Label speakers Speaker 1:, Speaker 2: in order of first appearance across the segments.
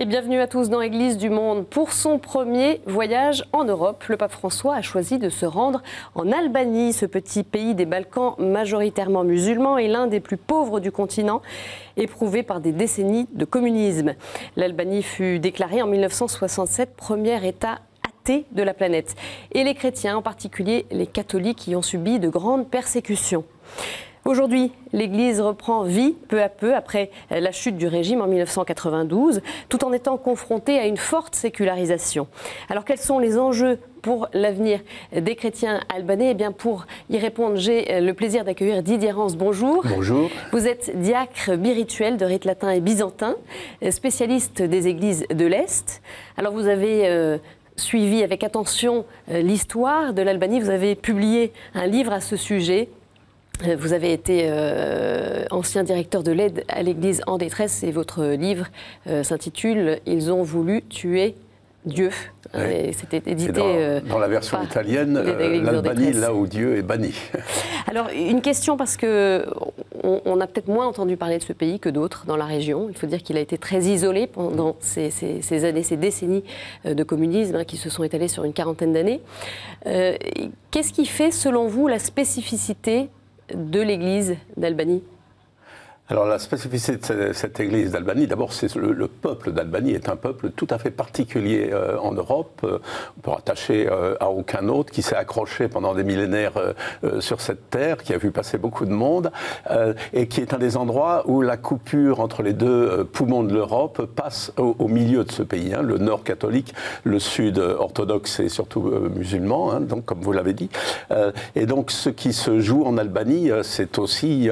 Speaker 1: Et bienvenue à tous dans Église du Monde. Pour son premier voyage en Europe, le pape François a choisi de se rendre en Albanie. Ce petit pays des Balkans majoritairement musulmans est l'un des plus pauvres du continent, éprouvé par des décennies de communisme. L'Albanie fut déclarée en 1967 premier État athée de la planète. Et les chrétiens, en particulier les catholiques, y ont subi de grandes persécutions. Aujourd'hui, l'Église reprend vie peu à peu après la chute du régime en 1992, tout en étant confrontée à une forte sécularisation. Alors quels sont les enjeux pour l'avenir des chrétiens albanais? Eh bien, pour y répondre, j'ai le plaisir d'accueillir Didier Rance. Bonjour.
Speaker 2: Bonjour.
Speaker 1: Vous êtes diacre birituel de rite latin et byzantin, spécialiste des églises de l'Est. Alors vous avez suivi avec attention l'histoire de l'Albanie. Vous avez publié un livre à ce sujet. Vous avez été ancien directeur de l'aide à l'Église en détresse et votre livre s'intitule « Ils ont voulu tuer Dieu ».
Speaker 2: Oui.
Speaker 1: C'était édité
Speaker 2: dans la version italienne, l'Albanie, là où Dieu est banni.
Speaker 1: Alors, une question, parce qu'on a peut-être moins entendu parler de ce pays que d'autres dans la région. Il faut dire qu'il a été très isolé pendant ces années, ces décennies de communisme qui se sont étalées sur une quarantaine d'années. Qu'est-ce qui fait, selon vous, la spécificité de l'Église d'Albanie?
Speaker 2: Alors la spécificité de cette église d'Albanie, d'abord c'est le peuple d'Albanie est un peuple tout à fait particulier en Europe, on peut rattacher à aucun autre, qui s'est accroché pendant des millénaires sur cette terre, qui a vu passer beaucoup de monde, et qui est un des endroits où la coupure entre les deux poumons de l'Europe passe au milieu de ce pays, hein, le nord catholique, le sud orthodoxe et surtout musulman, hein, donc comme vous l'avez dit. Et donc ce qui se joue en Albanie, c'est aussi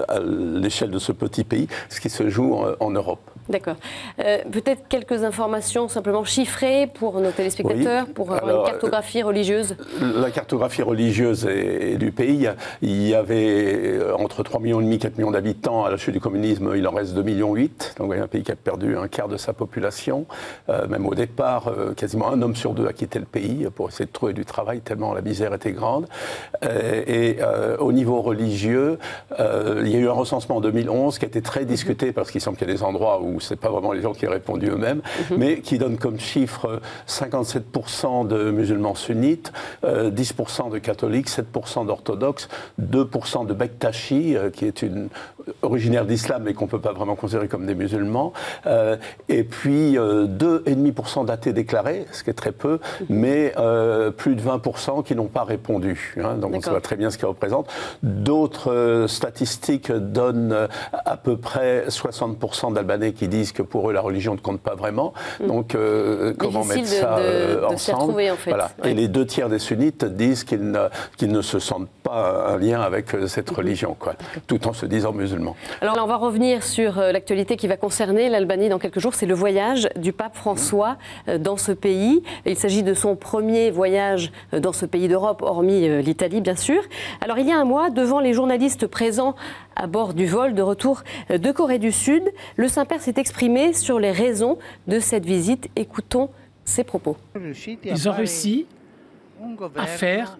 Speaker 2: à l'échelle de ce petit pays, ce qui se joue en Europe.
Speaker 1: D'accord. Peut-être quelques informations simplement chiffrées pour nos téléspectateurs, oui. Pour avoir une cartographie religieuse. La
Speaker 2: cartographie religieuse du pays, il y avait entre 3,5 millions et 4 millions d'habitants. À la chute du communisme, il en reste 2,8 millions. Donc il y a un pays qui a perdu un quart de sa population. Même au départ, quasiment un homme sur deux a quitté le pays pour essayer de trouver du travail, tellement la misère était grande. Au niveau religieux, il y a eu un recensement en 2011 qui a été très discuté parce qu'il semble qu'il y a des endroits où ce n'est pas vraiment les gens qui ont répondu eux-mêmes, mais qui donne comme chiffre 57% de musulmans sunnites, 10% de catholiques, 7% d'orthodoxes, 2% de Bektashi, qui est originaire d'islam mais qu'on ne peut pas vraiment considérer comme des musulmans, et puis 2,5% d'athées déclarés, ce qui est très peu, mais plus de 20% qui n'ont pas répondu. Hein, donc on sait très bien ce qu'ils représentent. D'autres statistiques donnent à peu près 60% d'Albanais qui disent que pour eux la religion ne compte pas vraiment. Donc comment mettre ça ensemble, retrouver, en fait. Voilà. Ouais. Et les 2 tiers des sunnites disent qu'ils ne se sentent pas un lien avec cette religion, quoi, tout en se disant musulmans.
Speaker 1: Alors là, on va revenir sur l'actualité qui va concerner l'Albanie dans quelques jours. C'est le voyage du pape François dans ce pays. Il s'agit de son premier voyage dans ce pays d'Europe, hormis l'Italie bien sûr. Alors il y a un mois, devant les journalistes présents à bord du vol de retour de Corée du Sud, le Saint-Père s'est exprimé sur les raisons de cette visite. Écoutons ses propos.
Speaker 3: Ils ont réussi à faire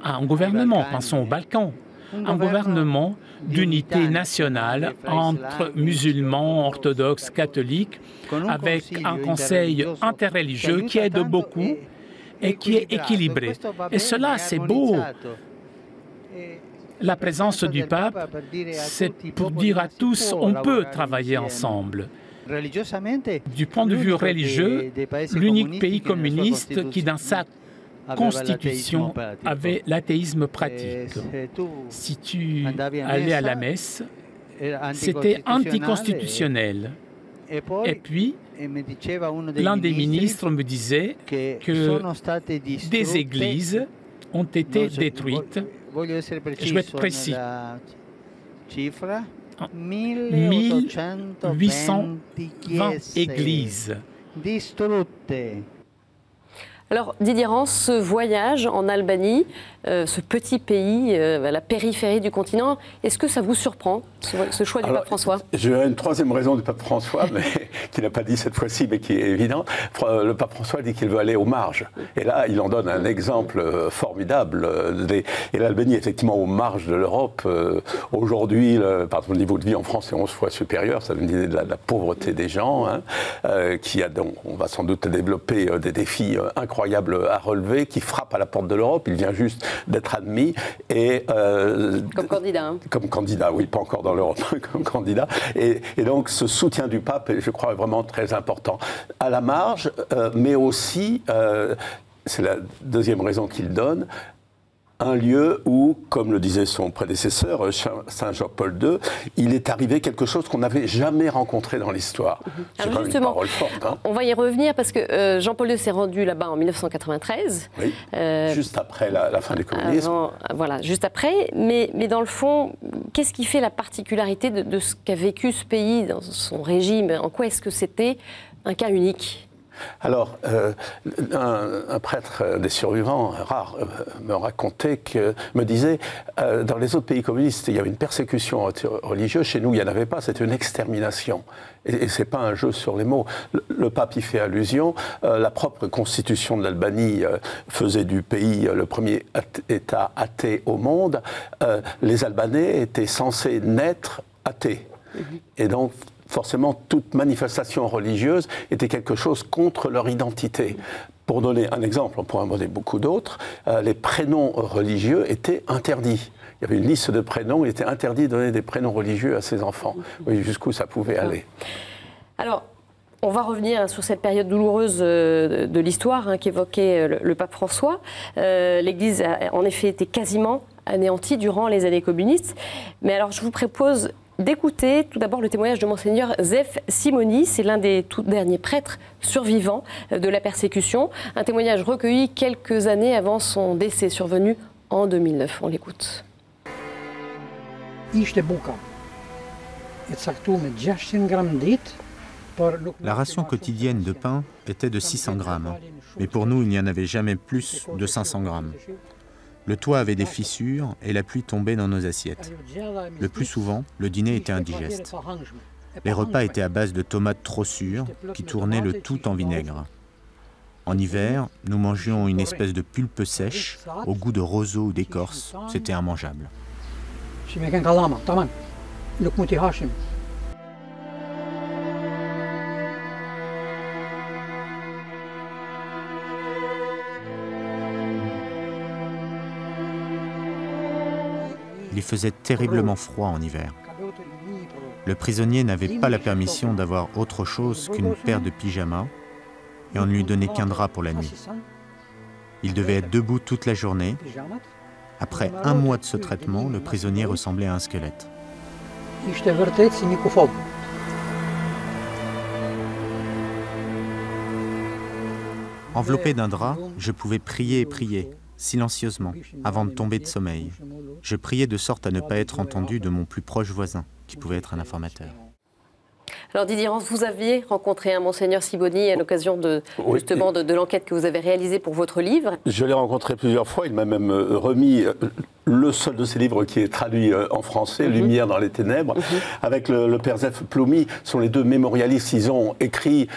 Speaker 3: un gouvernement, pensons aux Balkans, un gouvernement d'unité nationale entre musulmans, orthodoxes, catholiques, avec un conseil interreligieux qui aide beaucoup et qui est équilibré. Et cela, c'est beau. La présence du pape, c'est pour dire à tous, on peut travailler ensemble. Du point de vue religieux, l'unique pays communiste qui, dans sa constitution, avait l'athéisme pratique. Si tu allais à la messe, c'était anticonstitutionnel. Et puis, l'un des ministres me disait que des églises ont été détruites. Je vais être précis. 1820 églises.
Speaker 1: Alors Didier Rance, ce voyage en Albanie, ce petit pays à la périphérie du continent, est-ce que ça vous surprend, ce choix du pape François?
Speaker 2: J'ai une troisième raison du pape François, mais qui n'a pas dit cette fois-ci, mais qui est évidente. Le pape François dit qu'il veut aller aux marges. Et là, il en donne un exemple formidable. Et l'Albanie, effectivement, aux marges de l'Europe. Aujourd'hui, par exemple, le niveau de vie en France est 11 fois supérieur. Ça donne une idée de la pauvreté des gens, qui a donc, on va sans doute développer des défis incroyables à relever, qui frappent à la porte de l'Europe. Il vient juste d'être admis. Et,
Speaker 1: comme candidat.
Speaker 2: Comme candidat, oui, pas encore dans l'Europe, comme candidat. Et donc ce soutien du pape, je crois, est vraiment très important. À la marge, mais aussi, c'est la deuxième raison qu'il donne, un lieu où, comme le disait son prédécesseur, Saint Jean-Paul II, il est arrivé quelque chose qu'on n'avait jamais rencontré dans l'histoire. C'est quand même une parole forte.
Speaker 1: On va y revenir parce que Jean-Paul II s'est rendu là-bas en 1993.
Speaker 2: Oui, juste après la fin du communisme.
Speaker 1: Voilà, juste après. Mais dans le fond, qu'est-ce qui fait la particularité de ce qu'a vécu ce pays dans son régime? En quoi est-ce que c'était un cas unique?
Speaker 2: Alors, un prêtre des survivants, rare, me disait, dans les autres pays communistes, il y avait une persécution religieuse, chez nous, il n'y en avait pas, c'était une extermination. Et ce n'est pas un jeu sur les mots. Le pape y fait allusion, la propre constitution de l'Albanie faisait du pays le premier État athée au monde. Les Albanais étaient censés naître athées. Et donc, forcément, toute manifestation religieuse était quelque chose contre leur identité. Pour donner un exemple, on pourrait en donner beaucoup d'autres, les prénoms religieux étaient interdits. Il y avait une liste de prénoms, il était interdit de donner des prénoms religieux à ses enfants. Oui, jusqu'où ça pouvait aller.
Speaker 1: Alors, on va revenir sur cette période douloureuse de l'histoire qu'évoquait le pape François. L'Église a en effet été quasiment anéantie durant les années communistes. Mais alors, je vous propose d'écouter tout d'abord le témoignage de Monseigneur Zef Simoni. C'est l'un des tout derniers prêtres survivants de la persécution. Un témoignage recueilli quelques années avant son décès survenu en 2009. On l'écoute.
Speaker 4: La ration quotidienne de pain était de 600 grammes, mais pour nous, il n'y en avait jamais plus de 500 grammes. Le toit avait des fissures et la pluie tombait dans nos assiettes. Le plus souvent, le dîner était indigeste. Les repas étaient à base de tomates trop sûres qui tournaient le tout en vinaigre. En hiver, nous mangions une espèce de pulpe sèche au goût de roseau ou d'écorce. C'était immangeable. Il faisait terriblement froid en hiver. Le prisonnier n'avait pas la permission d'avoir autre chose qu'une paire de pyjamas et on ne lui donnait qu'un drap pour la nuit. Il devait être debout toute la journée. Après un mois de ce traitement, le prisonnier ressemblait à un squelette. Enveloppé d'un drap, je pouvais prier et prier, silencieusement, avant de tomber de sommeil. Je priais de sorte à ne pas être entendu de mon plus proche voisin, qui pouvait être un informateur.
Speaker 1: Alors Didier Rance, vous aviez rencontré un Monseigneur Simoni à l'occasion justement de l'enquête que vous avez réalisée pour votre livre.
Speaker 2: Je l'ai rencontré plusieurs fois, il m'a même remis le seul de ses livres qui est traduit en français, Lumière dans les ténèbres, avec le père Zef Ploumi, sont les deux mémorialistes. Ils ont écrit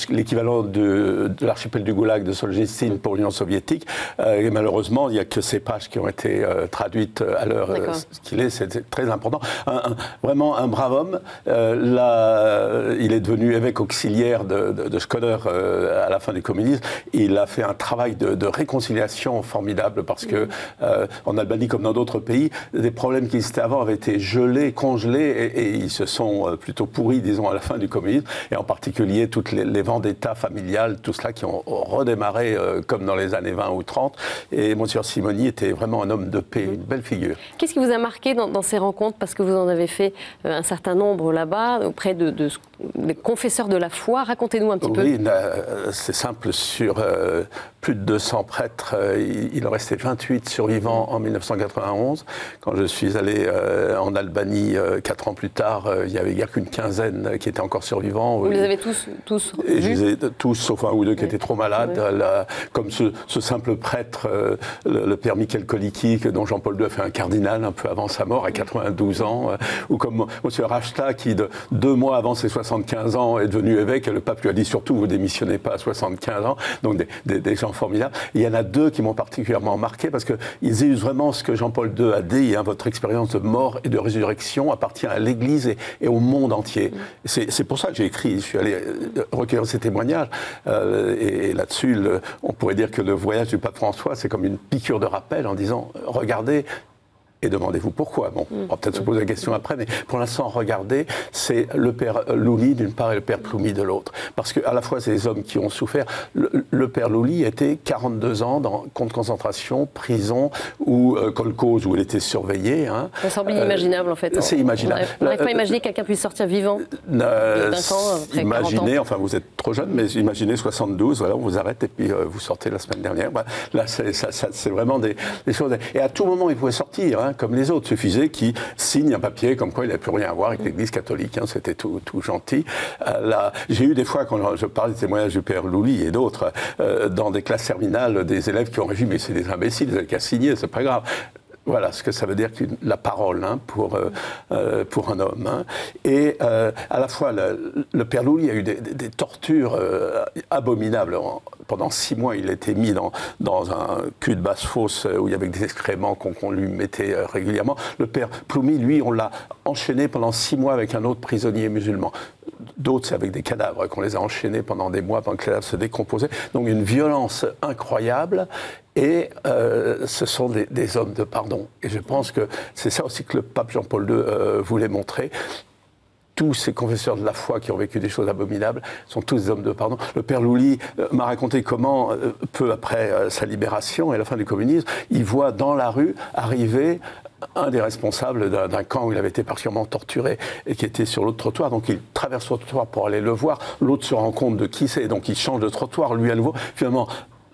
Speaker 2: l'équivalent de l'archipel du Goulag de Solzhenitsyn pour l'Union soviétique. Et malheureusement, il n'y a que ces pages qui ont été traduites à l'heure qu'il est. C'est très important. Vraiment un brave homme. Il est devenu évêque auxiliaire de Shkodër à la fin du communisme. Il a fait un travail de réconciliation formidable parce que en Albanie, comme dans d'autres pays, des problèmes qui existaient avant avaient été gelés, congelés et ils se sont plutôt pourris, disons, à la fin du communisme. Et en particulier, toutes les vendettas familiales, tout cela qui ont redémarré comme dans les années 20 ou 30. Et Monseigneur Simoni était vraiment un homme de paix, une belle figure. Qu'est-ce
Speaker 1: qui vous a marqué dans ces rencontres? Parce que vous en avez fait un certain nombre là-bas, auprès des confesseurs de la foi. Racontez-nous un petit peu.
Speaker 2: Oui, c'est simple. Sur plus de 200 prêtres, il en restait 28 survivants en 1990. 1991. Quand je suis allé en Albanie 4 ans plus tard, il n'y avait guère qu'une quinzaine qui étaient encore survivants.
Speaker 1: Vous les avez tous
Speaker 2: et
Speaker 1: vus?
Speaker 2: Je les ai tous, sauf un ou deux qui étaient trop malades, comme ce simple prêtre, le père Michel Koliki, dont Jean-Paul II a fait un cardinal un peu avant sa mort, à 92 ans, ou comme M. Rachta, qui 2 mois avant ses 75 ans est devenu évêque, et le pape lui a dit surtout vous démissionnez pas à 75 ans, donc des gens formidables. Et il y en a 2 qui m'ont particulièrement marqué, parce qu'ils illustrent vraiment ce que Jean-Paul II a dit, hein, votre expérience de mort et de résurrection appartient à l'Église et au monde entier. C'est pour ça que j'ai écrit, je suis allé recueillir ces témoignages, et là-dessus, on pourrait dire que le voyage du pape François, c'est comme une piqûre de rappel en disant, regardez, et demandez-vous pourquoi. Bon, on va peut-être se poser la question après, mais pour l'instant, regardez, c'est le père Lully d'une part et le père Ploumi de l'autre. Parce qu'à la fois, c'est des hommes qui ont souffert. Le père Lully était 42 ans dans camp de concentration, prison ou kolkhoz où il était surveillé. Hein.
Speaker 1: Ça semble inimaginable en fait.
Speaker 2: C'est imaginable.
Speaker 1: On n'arrive pas à imaginer que quelqu'un puisse sortir vivant d'un camp après 40 ans.
Speaker 2: Enfin vous êtes trop jeune, mais imaginez 72, voilà, on vous arrête et puis vous sortez la semaine dernière. Bah, là, c'est vraiment des choses. Et à tout moment, il pouvait sortir. Hein, comme les autres. Il suffisait qu'il signe un papier comme quoi il n'avait plus rien à voir avec l'Église catholique. Hein, c'était tout gentil. J'ai eu des fois, quand je parle des témoignages du père Lully et d'autres, dans des classes terminales, des élèves qui ont réagi, mais c'est des imbéciles, vous avez qu'à signer, c'est pas grave. Voilà ce que ça veut dire, la parole, hein, pour un homme. Hein. Et à la fois, le père Lully a eu des tortures abominables. Pendant 6 mois, il a été mis dans un cul de basse-fosse où il y avait des excréments qu'on lui mettait régulièrement. Le père Ploumi, lui, on l'a enchaîné pendant 6 mois avec un autre prisonnier musulman. D'autres, c'est avec des cadavres qu'on les a enchaînés pendant des mois, pendant que les cadavres se décomposaient. Donc une violence incroyable. Et ce sont des hommes de pardon. Et je pense que c'est ça aussi que le pape Jean-Paul II voulait montrer. Tous ces confesseurs de la foi qui ont vécu des choses abominables sont tous des hommes de pardon. Le père Lully m'a raconté comment, peu après sa libération et la fin du communisme, il voit dans la rue arriver un des responsables d'un camp où il avait été particulièrement torturé et qui était sur l'autre trottoir. Donc il traverse le trottoir pour aller le voir. L'autre se rend compte de qui c'est, donc il change de trottoir, lui à nouveau. Finalement,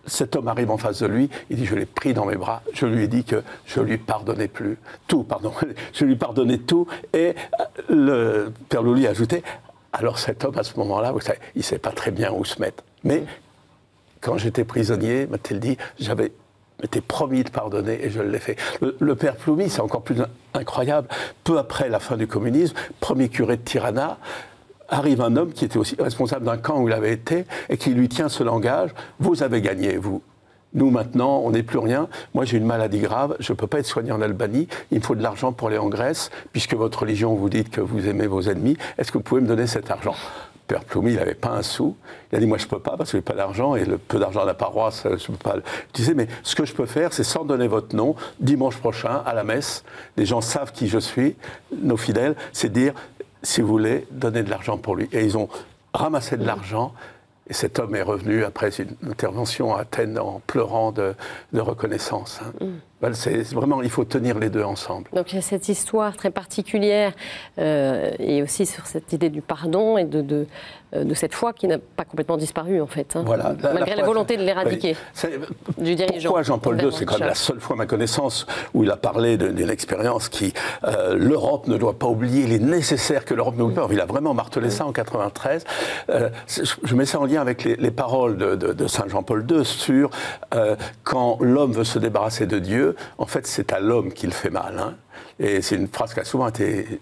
Speaker 2: cet homme arrive en face de lui, il dit « je l'ai pris dans mes bras, je lui ai dit que je lui pardonnais plus, tout, pardon, je lui pardonnais tout ». Et le père Lully a ajouté « alors cet homme à ce moment-là, vous savez, il ne sait pas très bien où se mettre. Mais quand j'étais prisonnier, m'a-t-il dit, j'avais m'étais promis de pardonner et je l'ai fait ». Le père Ploumi, c'est encore plus incroyable, peu après la fin du communisme, premier curé de Tirana, arrive un homme qui était aussi responsable d'un camp où il avait été et qui lui tient ce langage. Vous avez gagné, vous. Nous, maintenant, on n'est plus rien. Moi, j'ai une maladie grave. Je ne peux pas être soigné en Albanie. Il me faut de l'argent pour aller en Grèce. Puisque votre religion vous dit que vous aimez vos ennemis, est-ce que vous pouvez me donner cet argent ? Père Ploumi, il n'avait pas un sou. Il a dit, moi, je ne peux pas parce que je n'ai pas d'argent. Et le peu d'argent de la paroisse, je ne peux pas l'utiliser. Mais ce que je peux faire, c'est sans donner votre nom, dimanche prochain, à la messe, les gens savent qui je suis, nos fidèles, c'est dire, si vous voulez, donner de l'argent pour lui. Et ils ont ramassé de l'argent. Et cet homme est revenu après une intervention à Athènes en pleurant de reconnaissance. Hein. C'est vraiment, il faut tenir les deux ensemble.
Speaker 1: Donc il y a cette histoire très particulière et aussi sur cette idée du pardon et de cette foi qui n'a pas complètement disparu en fait. Hein,
Speaker 2: voilà,
Speaker 1: malgré la volonté de l'éradiquer du dirigeant.
Speaker 2: Pourquoi Jean-Paul II, c'est quand même la seule fois à ma connaissance où il a parlé d'une expérience qui, l'Europe ne doit pas oublier, il est nécessaire que l'Europe n'oublie pas. Il a vraiment martelé ça en 93. Je mets ça en lien avec les paroles de Saint Jean-Paul II sur quand l'homme veut se débarrasser de Dieu, en fait, c'est à l'homme qu'il fait mal. Hein. Et c'est une phrase qui a souvent été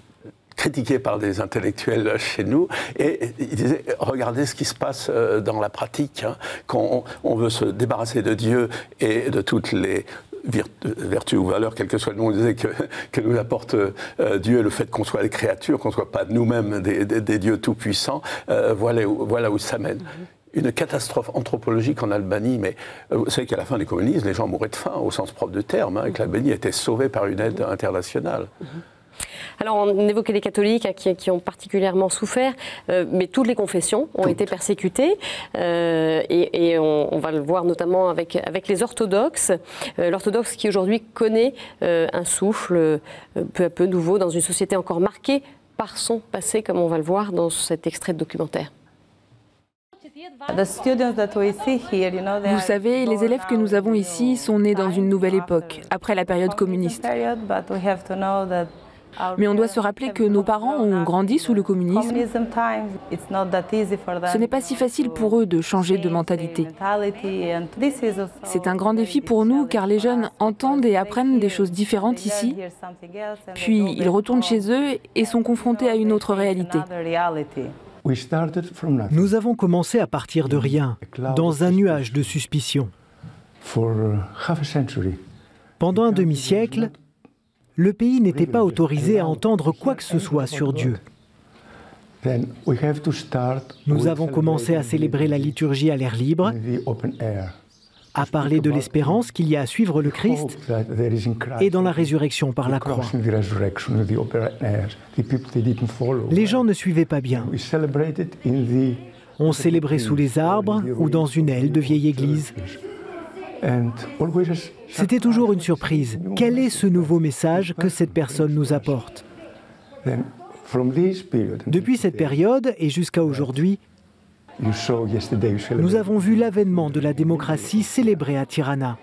Speaker 2: critiquée par des intellectuels chez nous. Et il disait, regardez ce qui se passe dans la pratique. Hein. Quand on veut se débarrasser de Dieu et de toutes les vertus ou valeurs, quel que soit le nom, on disait que nous apporte Dieu et le fait qu'on soit des créatures, qu'on ne soit pas nous-mêmes des dieux tout-puissants, voilà où ça mène. Une catastrophe anthropologique en Albanie, mais vous savez qu'à la fin du communisme, les gens mouraient de faim, au sens propre du terme, hein, et que l'Albanie était sauvée par une aide internationale.
Speaker 1: Alors, on évoquait les catholiques qui ont particulièrement souffert, mais toutes les confessions ont été persécutées, et on va le voir notamment avec les orthodoxes. L'orthodoxe qui aujourd'hui connaît un souffle peu à peu nouveau dans une société encore marquée par son passé, comme on va le voir dans cet extrait de documentaire.
Speaker 5: Vous savez, les élèves que nous avons ici sont nés dans une nouvelle époque, après la période communiste. Mais on doit se rappeler que nos parents ont grandi sous le communisme. Ce n'est pas si facile pour eux de changer de mentalité. C'est un grand défi pour nous car les jeunes entendent et apprennent des choses différentes ici. Puis ils retournent chez eux et sont confrontés à une autre réalité.
Speaker 6: Nous avons commencé à partir de rien, dans un nuage de suspicion. Pendant un demi-siècle, le pays n'était pas autorisé à entendre quoi que ce soit sur Dieu. Nous avons commencé à célébrer la liturgie à l'air libre, à parler de l'espérance qu'il y a à suivre le Christ et dans la résurrection par la croix. Les gens ne suivaient pas bien. On célébrait sous les arbres ou dans une aile de vieille église. C'était toujours une surprise. Quel est ce nouveau message que cette personne nous apporte? Depuis cette période et jusqu'à aujourd'hui, nous avons vu l'avènement de la démocratie célébrée à Tirana.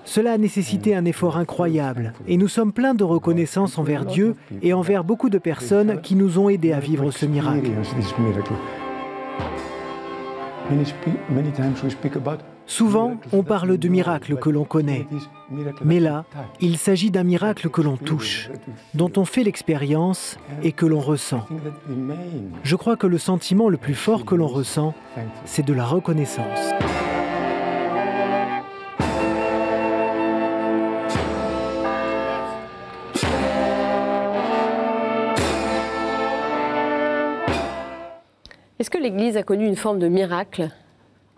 Speaker 6: Cela a nécessité un effort incroyable et nous sommes pleins de reconnaissance envers Dieu et envers beaucoup de personnes qui nous ont aidés à vivre ce miracle. Souvent, on parle de miracles que l'on connaît, mais là, il s'agit d'un miracle que l'on touche, dont on fait l'expérience et que l'on ressent. Je crois que le sentiment le plus fort que l'on ressent, c'est de la reconnaissance.
Speaker 1: Est-ce que l'Église a connu une forme de miracle ?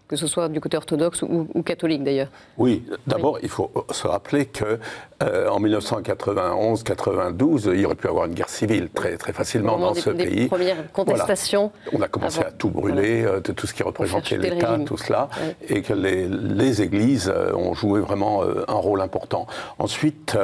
Speaker 1: Que ce soit du côté orthodoxe ou catholique d'ailleurs.
Speaker 2: Oui, d'abord il faut se rappeler qu'en 1991-92, il aurait pu y avoir une guerre civile très facilement dans ce pays.
Speaker 1: Des premières contestations.
Speaker 2: Voilà. On a commencé à tout brûler, de tout ce qui représentait l'État, tout cela, et que les églises ont joué vraiment un rôle important. Ensuite,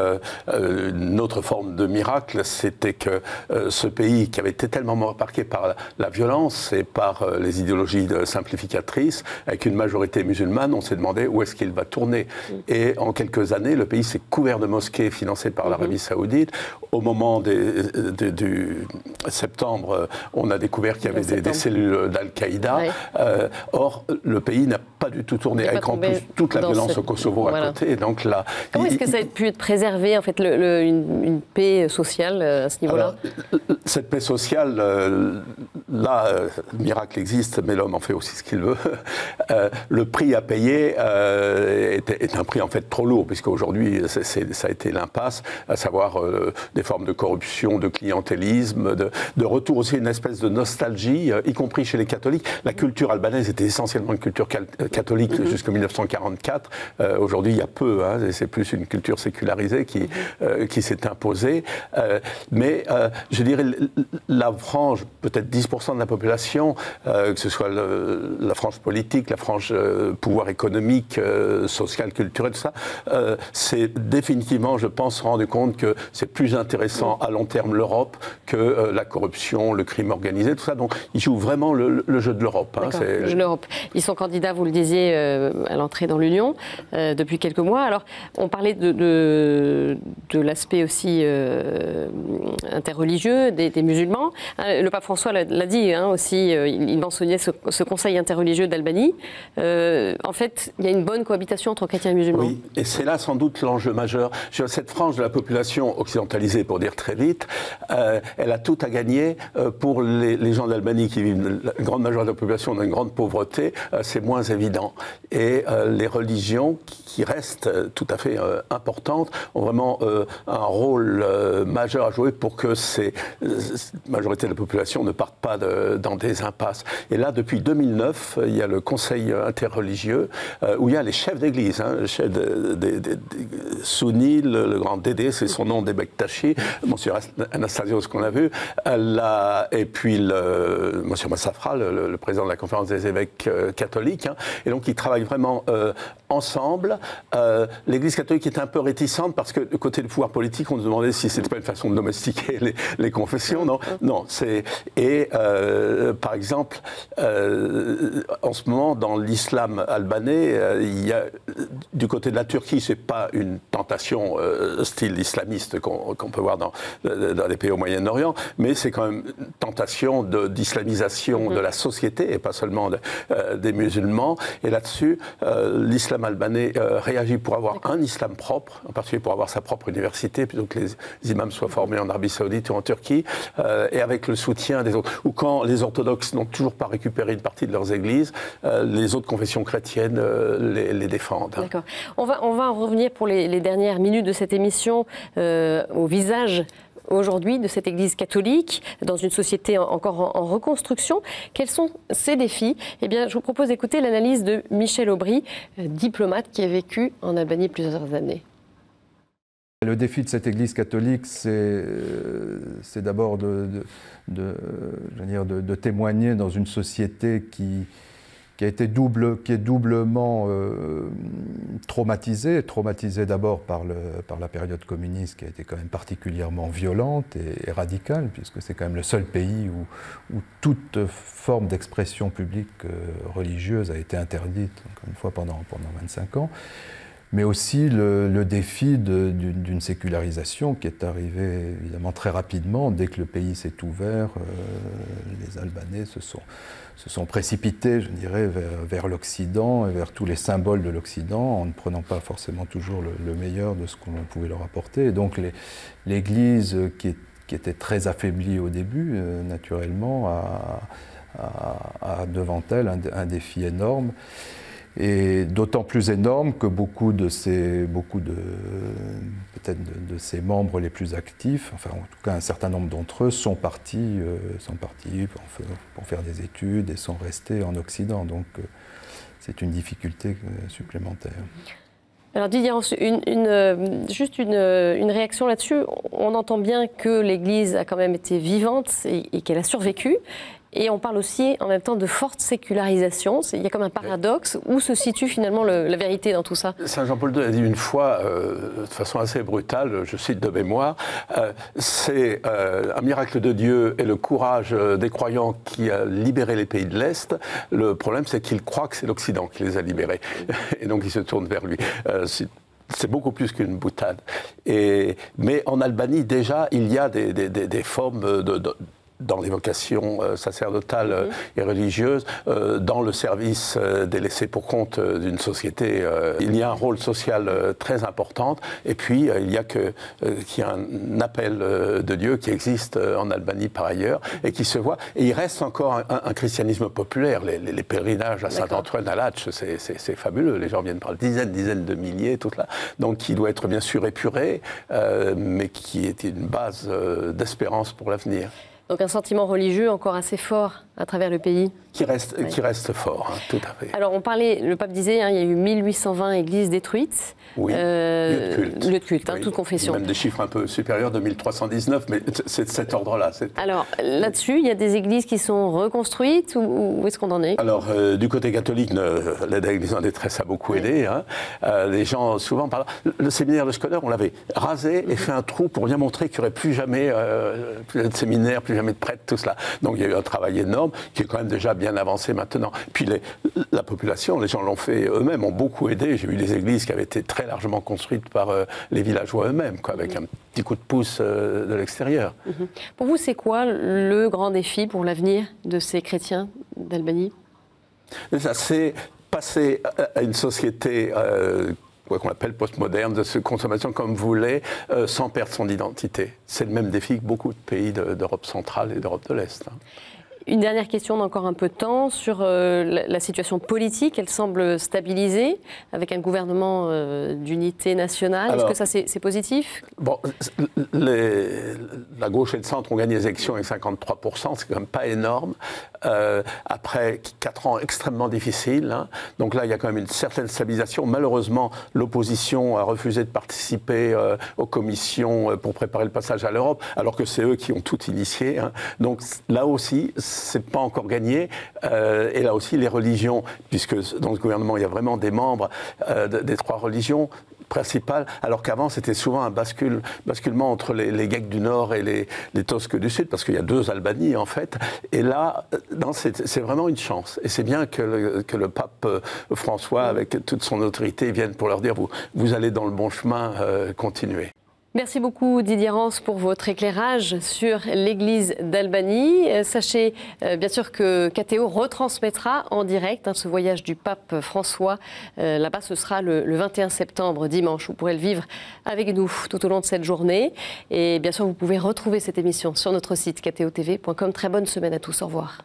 Speaker 2: notre forme de miracle, c'était que ce pays qui avait été tellement marqué par la violence et par les idéologies simplificatrices, avec une majorité musulmane, on s'est demandé où est-ce qu'il va tourner. Et en quelques années, le pays s'est couvert de mosquées financées par l'Arabie Saoudite. Au moment du septembre, on a découvert qu'il y avait des cellules d'Al-Qaïda. Or, le pays n'a pas du tout tourné, avec en plus toute la violence au Kosovo à côté. Donc là,
Speaker 1: comment est-ce que ça a pu être préservé, en fait, une paix sociale à ce niveau-là?
Speaker 2: Cette paix sociale, là, le miracle existe, mais l'homme en fait aussi ce qu'il veut. Le prix à payer est un prix en fait trop lourd, puisqu'aujourd'hui ça a été l'impasse, à savoir des formes de corruption, de clientélisme, de retour aussi à une espèce de nostalgie, y compris chez les catholiques. La culture albanaise était essentiellement une culture catholique jusqu'en 1944. Aujourd'hui il y a peu, hein, c'est plus une culture sécularisée qui s'est imposée. Mais je dirais la frange, peut-être 10% de la population, que ce soit la frange politique, la frange pouvoir économique, social, culturel, tout ça, c'est définitivement, je pense, rendu compte que c'est plus intéressant à long terme l'Europe que la corruption, le crime organisé, tout ça. Donc ils jouent vraiment le jeu de l'Europe. Hein,
Speaker 1: le jeu de l'Europe. Ils sont candidats, vous le disiez, à l'entrée dans l'Union depuis quelques mois. Alors, on parlait de l'aspect aussi interreligieux des musulmans. Le pape François l'a dit aussi, il mentionnait ce conseil interreligieux d'Albanie. En fait, il y a une bonne cohabitation entre chrétiens et musulmans.
Speaker 2: Oui, et c'est là sans doute l'enjeu majeur. Cette frange de la population occidentalisée, pour dire très vite, elle a tout à gagner pour les gens d'Albanie qui vivent, la grande majorité de la population dans une grande pauvreté, c'est moins évident. Et les religions qui restent tout à fait importantes ont vraiment un rôle majeur à jouer pour que cette majorité de la population ne parte pas dans des impasses. Et là, depuis 2009, il y a le Conseil conseil interreligieux où il y a les chefs d'église, le chef des Sunnis, le grand Dédé, c'est son nom, des Bektashi, monsieur Anastasios qu'on a vu, et puis monsieur Massafra, le président de la conférence des évêques catholiques, et donc ils travaillent vraiment ensemble. L'Église catholique était un peu réticente parce que du côté du pouvoir politique, on se demandait si c'était pas une façon de domestiquer les confessions. Non, par exemple, en ce moment, dans l'islam albanais, il y a, du côté de la Turquie, c'est pas une tentation style islamiste qu'on peut voir dans les pays au Moyen-Orient, mais c'est quand même une tentation d'islamisation de la société et pas seulement des musulmans. Et là-dessus, l'islam albanais réagit pour avoir un islam propre, en particulier pour avoir sa propre université, plutôt que les imams soient formés en Arabie Saoudite ou en Turquie, et avec le soutien des autres. Ou quand les orthodoxes n'ont toujours pas récupéré une partie de leurs églises, les autres confessions chrétiennes les défendent.
Speaker 1: D'accord. On va en revenir pour les dernières minutes de cette émission au visage aujourd'hui de cette Église catholique, dans une société encore en reconstruction. Quels sont ces défis? Eh bien, je vous propose d'écouter l'analyse de Michel Aubry, diplomate qui a vécu en Albanie plusieurs années.
Speaker 7: Le défi de cette Église catholique, c'est d'abord de témoigner dans une société qui est doublement traumatisée d'abord par la période communiste qui a été quand même particulièrement violente et radicale, puisque c'est quand même le seul pays où toute forme d'expression publique religieuse a été interdite, encore une fois, pendant 25 ans. Mais aussi le défi d'une sécularisation qui est arrivée évidemment très rapidement. Dès que le pays s'est ouvert, les Albanais se sont précipités, je dirais, vers l'Occident et vers tous les symboles de l'Occident, en ne prenant pas forcément toujours le meilleur de ce qu'on pouvait leur apporter. Et donc l'Église, qui était très affaiblie au début, naturellement, a devant elle un défi énorme. Et d'autant plus énorme que beaucoup de ses membres les plus actifs, enfin en tout cas un certain nombre d'entre eux, sont partis pour faire des études et sont restés en Occident. Donc c'est une difficulté supplémentaire.
Speaker 1: Alors Didier, juste une réaction là-dessus. On entend bien que l'Église a quand même été vivante et qu'elle a survécu. Et on parle aussi en même temps de forte sécularisation. Il y a comme un paradoxe. Où se situe finalement la vérité dans tout ça?
Speaker 2: Saint Jean-Paul II a dit une fois, de façon assez brutale, je cite de mémoire, c'est un miracle de Dieu et le courage des croyants qui a libéré les pays de l'Est. Le problème, c'est qu'ils croient que c'est l'Occident qui les a libérés. Et donc ils se tournent vers lui. C'est beaucoup plus qu'une boutade. Mais en Albanie, déjà, il y a des formes dans les vocations sacerdotales et religieuses, dans le service des laissés pour compte d'une société. Il y a un rôle social très important, et puis il y a un appel de Dieu qui existe en Albanie par ailleurs, et qui se voit. Et il reste encore un christianisme populaire. Les pèlerinages à Saint-Antoine à Latch, c'est fabuleux. Les gens viennent par dizaines de milliers, tout là. Donc qui doit être bien sûr épuré, mais qui est une base d'espérance pour l'avenir.
Speaker 1: Donc un sentiment religieux encore assez fort à travers le pays.
Speaker 2: Qui reste fort, tout à fait.
Speaker 1: Alors on parlait, le pape disait, il y a eu 1820 églises détruites.
Speaker 2: Oui, lieux de culte.
Speaker 1: Oui, toute confession.
Speaker 2: Même des chiffres un peu supérieurs de 1319, mais c'est de cet ordre-là.
Speaker 1: Alors là-dessus, il y a des églises qui sont reconstruites, ou où est-ce qu'on en est?
Speaker 2: Alors du côté catholique, l'aide à l'église en détresse a beaucoup aidé. Les gens souvent parlent. Le séminaire de Schkoller, on l'avait rasé et fait un trou pour bien montrer qu'il n'y aurait plus jamais de séminaire, plus jamais de prêtres, tout cela. Donc il y a eu un travail énorme qui est quand même déjà bien avancé maintenant. Puis la population, les gens l'ont fait eux-mêmes, ont beaucoup aidé. J'ai vu des églises qui avaient été très largement construites par les villageois eux-mêmes, avec un petit coup de pouce de l'extérieur.
Speaker 1: Pour vous, c'est quoi le grand défi pour l'avenir de ces chrétiens d'Albanie?
Speaker 2: C'est passer à une société qu'on appelle postmoderne, de consommation comme vous voulez, sans perdre son identité. C'est le même défi que beaucoup de pays d'Europe centrale et d'Europe de l'Est.
Speaker 1: Une dernière question, on a encore un peu de temps, sur la situation politique. Elle semble stabilisée avec un gouvernement d'unité nationale. Est-ce que ça c'est positif?
Speaker 2: Bon, la gauche et le centre ont gagné les élections avec 53%, c'est quand même pas énorme. Après 4 ans extrêmement difficiles, hein. Donc là il y a quand même une certaine stabilisation. Malheureusement, l'opposition a refusé de participer aux commissions pour préparer le passage à l'Europe, alors que c'est eux qui ont tout initié, hein. Donc là aussi, c'est pas encore gagné. Et là aussi, les religions, puisque dans ce gouvernement, il y a vraiment des membres des 3 religions principales, alors qu'avant, c'était souvent un basculement entre les Grecs du Nord et les Tosques du Sud, parce qu'il y a 2 Albanies, en fait. Et là, c'est vraiment une chance. Et c'est bien que le pape François, avec toute son autorité, vienne pour leur dire, vous allez dans le bon chemin, continuez.
Speaker 1: Merci beaucoup Didier Rance pour votre éclairage sur l'église d'Albanie. Sachez bien sûr que KTO retransmettra en direct ce voyage du pape François. Là-bas, ce sera le 21 septembre, dimanche. Vous pourrez le vivre avec nous tout au long de cette journée. Et bien sûr, vous pouvez retrouver cette émission sur notre site ktotv.com. Très bonne semaine à tous. Au revoir.